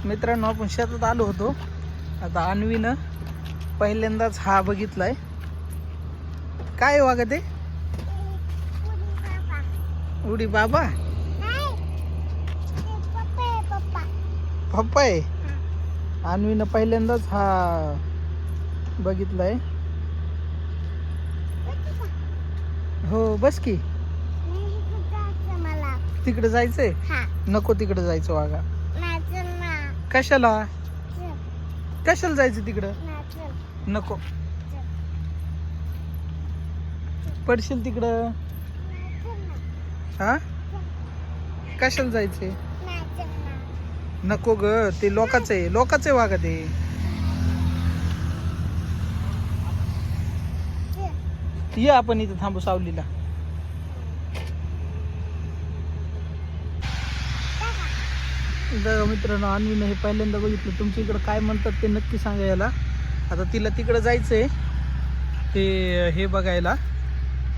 मित्रांनो, आपण शेतात आलो होतो. आता अन्वीनं पहिल्यांदाच हा बघितलाय. काय वागा ते उडी बाबा पप्पा आहे. अन्वीनं पहिल्यांदाच हा बघितलाय. हो बस की. तिकडे जायचंय? नको तिकडे जायचं वागा. कशाला कशाला जायचं तिकडं? नको, पडशील तिकडं. हा कशाला जायचंय? नको ग, ते लोकांचं आहे, लोकांचं आहे वागा ते. ये आपण इथं थांबू सावलीला. मित्रांनो, अन्वीनं हे पहिल्यांदा बघितलं. तुमच्या इकडं काय म्हणतात ते नक्की सांगा याला. आता तिला तिकडं जायचंय ते हे बघायला,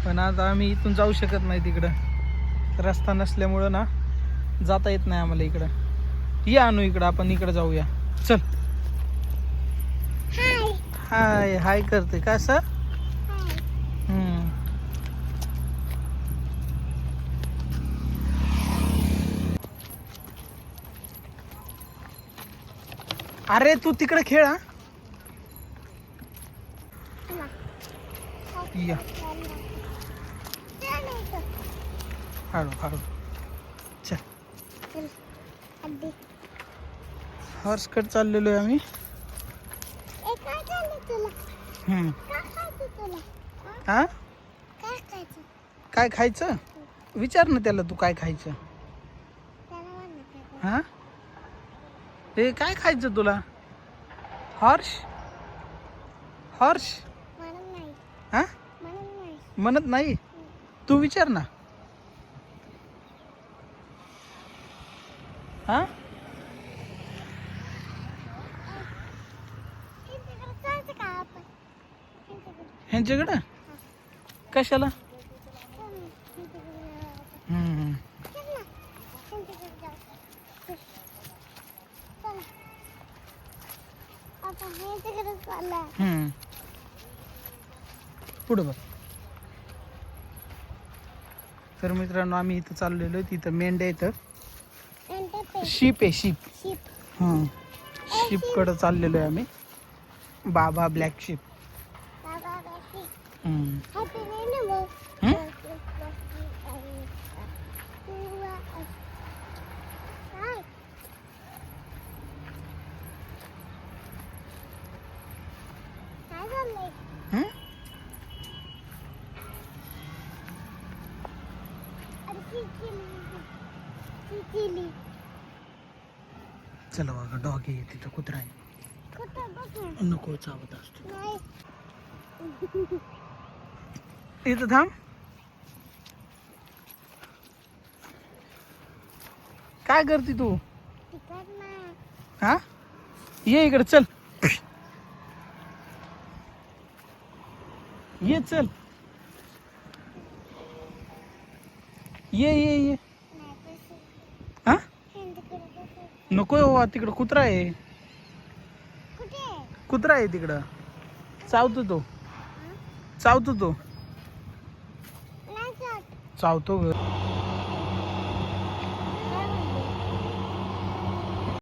पण आता आम्ही इथून जाऊ शकत नाही तिकडं. रस्ता नसल्यामुळं ना जाता येत नाही आम्हाला इकडं. या आणू इकडं, आपण इकडं जाऊया. चल. हाय हाय करते का सर? अरे तू तिकडे खेळ. या हळू हळू. चल. हॉर्सकट चाललेलो आहे आम्ही. हा काय खायचं? विचार ना त्याला, तू काय खायचं? हा हे काय खायचं तुला? हॉर्स हॉर्स हा म्हणत नाही. तू विचार ना. हा ह्यांच्याकडं कशाला? पुढं बघ. तर मित्रांनो, आम्ही इथं चाललेलो. तिथं मेंढ्या इथं शीप आहे, शीप. शीप कडे चाललेलो आहे आम्ही. बाबा ब्लॅक शीप. चला बघा, डॉग आहे तिथं, कुत्रा आहे. नको, चावत असतो. इथं थांब. काय करते तू? हा ये इकडे. चल ये. चल ये ये ये. हा नको हो, तिकडं कुत्रा आहे. कुत्रा आहे तिकडं. चावतो तो, चावतो तो, चावतो ग.